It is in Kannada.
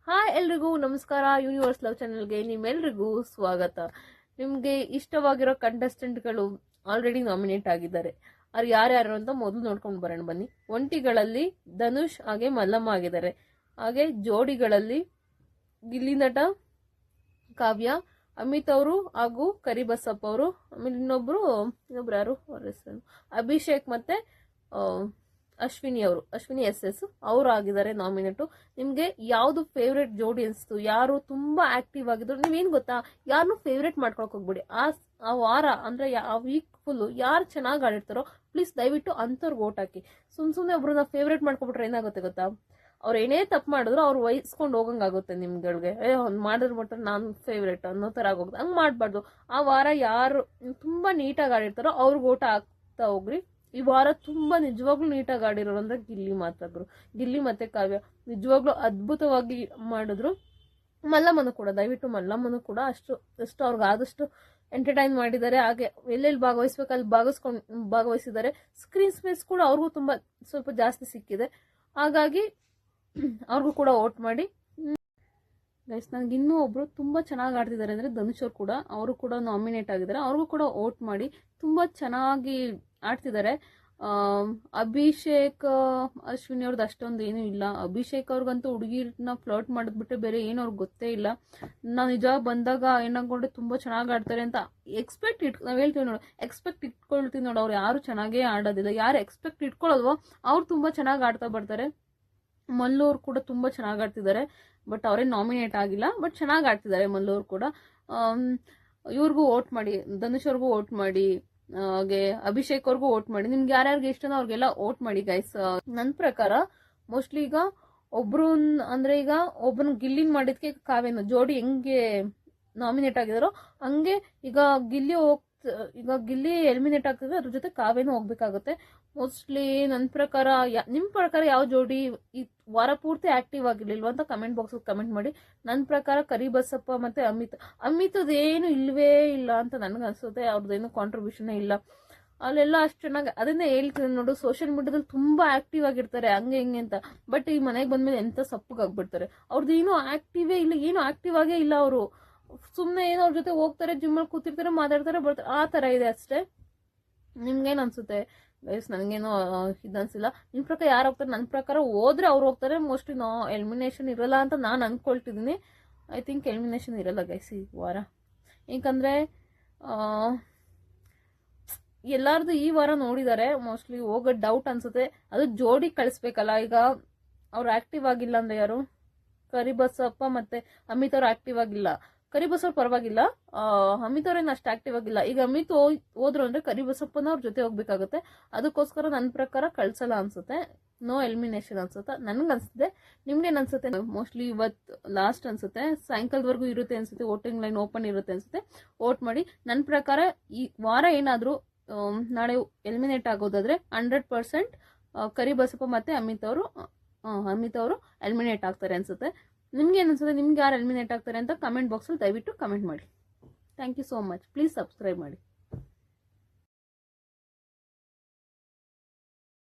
ಹಾಯ್ ಎಲ್ರಿಗೂ ನಮಸ್ಕಾರ. ಯೂನಿವರ್ಸ್ ಲವ್ ಚಾನೆಲ್ಗೆ ನಿಮ್ಮೆಲ್ರಿಗೂ ಸ್ವಾಗತ. ನಿಮಗೆ ಇಷ್ಟವಾಗಿರೋ ಕಂಟೆಸ್ಟೆಂಟ್ಗಳು ಆಲ್ರೆಡಿ ನಾಮಿನೇಟ್ ಆಗಿದ್ದಾರೆ. ಅವ್ರು ಯಾರ್ಯಾರು ಅಂತ ಮೊದಲು ನೋಡ್ಕೊಂಡು ಬರೋಣ ಬನ್ನಿ. ಒಂಟಿಗಳಲ್ಲಿ ಧನುಷ್ ಹಾಗೆ ಮಲ್ಲಮ್ಮ ಆಗಿದ್ದಾರೆ. ಹಾಗೆ ಜೋಡಿಗಳಲ್ಲಿ ಗಿಲ್ಲಿ ನಟ ಕಾವ್ಯ, ಅಮಿತ್ ಅವರು ಹಾಗೂ ಕರಿಬಸಪ್ಪ ಅವರು, ಆಮೇಲೆ ಇನ್ನೊಬ್ರು ಯಾರು ಅವ್ರ ಹೆಸರು ಅಭಿಷೇಕ್ ಮತ್ತೆ ಅಶ್ವಿನಿ SS ಅವರು ಆಗಿದ್ದಾರೆ ನಾಮಿನೇಟು. ನಿಮ್ಗೆ ಯಾವ್ದು ಫೇವ್ರೇಟ್ ಜೋಡಿ ಅನ್ಸ್ತು, ಯಾರು ತುಂಬಾ ಆಕ್ಟಿವ್ ಆಗಿದ್ರು, ನೀವೇನ್ ಗೊತ್ತಾ, ಯಾರನ್ನು ಫೇವ್ರೇಟ್ ಮಾಡ್ಕೊಳಕ್ ಹೋಗ್ಬಿಡಿ. ಆ ವಾರ ಅಂದ್ರೆ ಆ ವೀಕ್ ಫುಲ್ ಯಾರು ಚೆನ್ನಾಗಿ ಆಡಿರ್ತಾರೋ ಪ್ಲೀಸ್ ದಯವಿಟ್ಟು ಅಂತವ್ರಿಗೆ ಓಟ್ ಹಾಕಿ. ಸುಮ್ನೆ ಒಬ್ರನ್ನ ಫೇವ್ರೇಟ್ ಮಾಡ್ಕೊಬಿಟ್ರೆ ಏನಾಗುತ್ತೆ ಗೊತ್ತಾ, ಅವ್ರು ಏನೇ ತಪ್ಪು ಮಾಡಿದ್ರು ಅವ್ರು ವಹಿಸ್ಕೊಂಡು ಹೋಗಂಗಾಗುತ್ತೆ ನಿಮ್ಗಳಿಗೆ. ಮಾಡಿದ್ರು ಮಾತ್ರ ನಾನು ಫೇವ್ರೇಟ್ ಅನ್ನೋ ತರ ಆಗೋಗುತ್ತೆ. ಹಂಗ್ ಮಾಡ್ಬಾರ್ದು. ಆ ವಾರ ಯಾರು ತುಂಬಾ ನೀಟಾಗಿ ಆಡಿರ್ತಾರೋ ಅವ್ರಿಗೆ ಓಟ್ ಹಾಕ್ತಾ ಹೋಗ್ರಿ. ಈ ವಾರ ತುಂಬಾ ನಿಜವಾಗ್ಲೂ ನೀಟಾಗಿ ಆಡಿರೋರು ಅಂದ್ರೆ ಗಿಲ್ಲಿ ಮತ್ತೆ ಕಾವ್ಯ ನಿಜವಾಗ್ಲೂ ಅದ್ಭುತವಾಗಿ ಮಾಡಿದ್ರು. ಮಲ್ಲಮ್ಮನು ಕೂಡ, ದಯವಿಟ್ಟು ಮಲ್ಲಮ್ಮನು ಕೂಡ ಅಷ್ಟು ಅವ್ರಿಗೆ ಆದಷ್ಟು ಎಂಟರ್ಟೈನ್ ಮಾಡಿದ್ದಾರೆ. ಹಾಗೆ ಎಲ್ಲೆಲ್ಲಿ ಭಾಗವಹಿಸ್ಬೇಕು ಅಲ್ಲಿ ಭಾಗವಹಿಸಿದ್ದಾರೆ. ಸ್ಕ್ರೀನ್ ಸ್ಪೇಸ್ ಕೂಡ ಅವ್ರಿಗೂ ತುಂಬಾ ಸ್ವಲ್ಪ ಜಾಸ್ತಿ ಸಿಕ್ಕಿದೆ. ಹಾಗಾಗಿ ಅವ್ರಿಗೂ ಕೂಡ ವೋಟ್ ಮಾಡಿ ಗೈಸ್. ನನಗೆ ಇನ್ನೂ ಒಬ್ರು ತುಂಬಾ ಚೆನ್ನಾಗಿ ಆಡ್ತಿದ್ದಾರೆ ಅಂದ್ರೆ ಧನುಷ್ ಅವರು ಕೂಡ ನಾಮಿನೇಟ್ ಆಗಿದ್ದಾರೆ. ಅವ್ರಿಗೂ ಕೂಡ ವೋಟ್ ಮಾಡಿ. ತುಂಬಾ ಚೆನ್ನಾಗಿ ಆಡ್ತಿದ್ದಾರೆ. ಅಭಿಷೇಕ್ ಅಶ್ವಿನಿ ಅವ್ರದ್ದು ಅಷ್ಟೊಂದು ಏನೂ ಇಲ್ಲ. ಅಭಿಷೇಕ್ ಅವ್ರಿಗಂತೂ ಹುಡುಗಿರ್ನ ಫ್ಲರ್ಟ್ ಮಾಡಿದ್ಬಿಟ್ರೆ ಬೇರೆ ಏನು ಅವ್ರಿಗೆ ಗೊತ್ತೇ ಇಲ್ಲ. ನಾವು ನಿಜ ಬಂದಾಗ ಏನಾಗ್ಕೊಂಡ್ರೆ ತುಂಬಾ ಚೆನ್ನಾಗಿ ಆಡ್ತಾರೆ ಅಂತ ನಾವ್ ಹೇಳ್ತೀವಿ ನೋಡು, ಎಕ್ಸ್ಪೆಕ್ಟ್ ಇಟ್ಕೊಳ್ತೀವಿ ನೋಡು. ಅವ್ರು ಯಾರು ಚೆನ್ನಾಗೇ ಆಡೋದಿಲ್ಲ. ಯಾರು ಎಕ್ಸ್ಪೆಕ್ಟ್ ಇಟ್ಕೊಳ್ಳಲ್ವೋ ಅವ್ರು ತುಂಬಾ ಚೆನ್ನಾಗಿ ಆಡ್ತಾ ಬರ್ತಾರೆ. ಮಲ್ಲೂರು ಕೂಡ ತುಂಬಾ ಚೆನ್ನಾಗಿ ಆಡ್ತಿದ್ದಾರೆ. ಬಟ್ ಅವರೇ ನಾಮಿನೇಟ್ ಆಗಿಲ್ಲ. ಬಟ್ ಚೆನ್ನಾಗಿ ಆಡ್ತಿದ್ದಾರೆ ಮಲ್ಲೂರು ಕೂಡ. ಇವ್ರಿಗೂ ವೋಟ್ ಮಾಡಿ, ಧನುಷ್ ಅವ್ರಿಗೂ ವೋಟ್ ಮಾಡಿ, ಹಾಗೆ ಅಭಿಷೇಕ್ ಅವ್ರಿಗೂ ವೋಟ್ ಮಾಡಿ. ನಿಮ್ಗೆ ಯಾರ್ಯಾರಿಗೆ ಇಷ್ಟನೋ ಅವ್ರಿಗೆಲ್ಲ ವೋಟ್ ಮಾಡಿ ಗೈಸ್. ನನ್ನ ಪ್ರಕಾರ ಮೋಸ್ಟ್ಲಿ ಈಗ ಒಬ್ಬನ ಗಿಲ್ಲಿನ್ ಮಾಡಿದ್ಕೆ ಕಾವ್ಯನ ಜೋಡಿ ಹೆಂಗೆ ನಾಮಿನೇಟ್ ಆಗಿದಾರೋ ಹಂಗೆ ಈಗ ಗಿಲ್ಲಿ ಎಲಿಮಿನೇಟ್ ಆಗ್ತದೆ, ಅದ್ರ ಜೊತೆ ಕಾವ್ಯನೂ ಹೋಗ್ಬೇಕಾಗುತ್ತೆ ಮೋಸ್ಟ್ಲಿ. ನನ್ನ ಪ್ರಕಾರ ನಿಮ್ ಪ್ರಕಾರ ಯಾವ ಜೋಡಿ ಈ ವಾರ ಪೂರ್ತಿ ಆಕ್ಟಿವ್ ಆಗಿರ್ಲಿಲ್ವ ಅಂತ ಕಮೆಂಟ್ ಬಾಕ್ಸ್ ಕಮೆಂಟ್ ಮಾಡಿ. ನನ್ನ ಪ್ರಕಾರ ಕರಿಬಸಪ್ಪ ಮತ್ತೆ ಅಮಿತದೇನು ಇಲ್ವೇ ಇಲ್ಲ ಅಂತ ನನ್ಗೆ ಅನ್ಸುತ್ತೆ. ಅವ್ರದ್ದೇನು ಕಾಂಟ್ರಿಬ್ಯೂಷನ್ ಇಲ್ಲ ಅಲ್ಲೆಲ್ಲ ಅಷ್ಟು ಚೆನ್ನಾಗಿ. ಅದನ್ನೇ ಹೇಳ್ತೀನಿ ನೋಡು, ಸೋಷಿಯಲ್ ಮೀಡಿಯಾದಲ್ಲಿ ತುಂಬಾ ಆಕ್ಟಿವ್ ಆಗಿರ್ತಾರೆ ಹಂಗೆ ಹಿಂಗೆ ಅಂತ. ಬಟ್ ಈ ಮನೆಗೆ ಬಂದ್ಮೇಲೆ ಎಂತ ಸಪ್ಪಗಾಗ್ಬಿಡ್ತಾರೆ. ಅವ್ರದ್ದು ಏನು ಆಕ್ಟಿವೇ ಇಲ್ಲ, ಏನು ಆಕ್ಟಿವ್ ಆಗೇ ಇಲ್ಲ. ಅವರು ಸುಮ್ನೆ ಏನೋ ಅವ್ರ ಜೊತೆ ಹೋಗ್ತಾರೆ, ಜಿಮ್ಮಲ್ಲಿ ಕೂತಿರ್ತಾರೆ, ಮಾತಾಡ್ತಾರೆ, ಬರ್ತಾರೆ, ಆ ತರ ಇದೆ ಅಷ್ಟೇ. ನಿಮ್ಗೇನ್ ಅನ್ಸುತ್ತೆ ಗೈಸ್? ನನಗೇನೋ ಇದನ್ಸಿಲ್ಲ. ನಿಮ್ ಪ್ರಕಾರ ಯಾರು ಹೋಗ್ತಾರೆ? ನನ್ನ ಪ್ರಕಾರ ಹೋದ್ರೆ ಅವ್ರು ಹೋಗ್ತಾರೆ. ಮೋಸ್ಟ್ಲಿ ಎಲಿಮಿನೇಷನ್ ಇರಲ್ಲ ಅಂತ ನಾನು ಅನ್ಕೊಳ್ತಿದ್ದೀನಿ. ಐ ಥಿಂಕ್ ಎಲಿಮಿನೇಷನ್ ಇರಲ್ಲ ಗೈಸ್ ಈ ವಾರ. ಯಾಕಂದ್ರೆ ಎಲ್ಲಾರ್ದು ಈ ವಾರ ನೋಡಿದ್ದಾರೆ ಮೋಸ್ಟ್ಲಿ ಹೋಗೋ ಡೌಟ್ ಅನ್ಸುತ್ತೆ. ಅದು ಜೋಡಿ ಕಳಿಸ್ಬೇಕಲ್ಲ. ಈಗ ಅವ್ರು ಆಕ್ಟಿವ್ ಆಗಿಲ್ಲ ಅಂದ್ರೆ ಯಾರು? ಕರಿಬಸಪ್ಪ ಮತ್ತೆ ಅಮಿತ್ ಅವ್ರು ಆಕ್ಟಿವ್ ಆಗಿಲ್ಲ. ಕರಿಬಸಪ್ಪ ಪರವಾಗಿಲ್ಲ, ಅಮಿತ್ ಅವ್ರೇನು ಅಷ್ಟು ಆಕ್ಟಿವ್ ಆಗಿಲ್ಲ. ಈಗ ಅಮಿತ್ ಹೋದ್ರು ಅಂದ್ರೆ ಕರಿಬಸಪ್ಪನ ಅವ್ರ ಜೊತೆ ಹೋಗ್ಬೇಕಾಗುತ್ತೆ. ಅದಕ್ಕೋಸ್ಕರ ನನ್ನ ಪ್ರಕಾರ ಕಳ್ಸಲ್ಲ ಅನ್ಸುತ್ತೆ. ನೋ ಎಲಿಮಿನೇಷನ್ ಅನ್ಸುತ್ತೆ ನನ್ಗೆ ಅನ್ಸುತ್ತೆ. ನಿಮ್ಗೇನ್ ಅನ್ಸುತ್ತೆ? ಮೋಸ್ಟ್ಲಿ ಇವತ್ತು ಲಾಸ್ಟ್ ಅನ್ಸುತ್ತೆ, ಸಾಯಂಕಾಲದವರೆಗೂ ಇರುತ್ತೆ ಅನ್ಸುತ್ತೆ. ವೋಟಿಂಗ್ ಲೈನ್ ಓಪನ್ ಇರುತ್ತೆ ಅನ್ಸುತ್ತೆ. ವೋಟ್ ಮಾಡಿ. ನನ್ನ ಪ್ರಕಾರ ಈ ವಾರ ಏನಾದ್ರು ನಾಳೆ ಎಲಿಮಿನೇಟ್ ಆಗೋದಾದ್ರೆ 100% ಕರಿಬಸಪ್ಪ ಮತ್ತೆ ಅಮಿತ್ ಅವರು ಎಲಿಮಿನೇಟ್ ಆಗ್ತಾರೆ ಅನ್ಸುತ್ತೆ. ನಿಮ್ಗೆ ಏನಿಸುತ್ತೆ? ನಿಮ್ಗೆ ಯಾರು ಎಲಿಮಿನೇಟ್ ಆಗ್ತಾರೆ ಅಂತ ಕಮೆಂಟ್ ಬಾಕ್ಸಲ್ಲಿ ದಯವಿಟ್ಟು ಕಮೆಂಟ್ ಮಾಡಿ. Thank you so much. Please subscribe ಮಾಡಿ.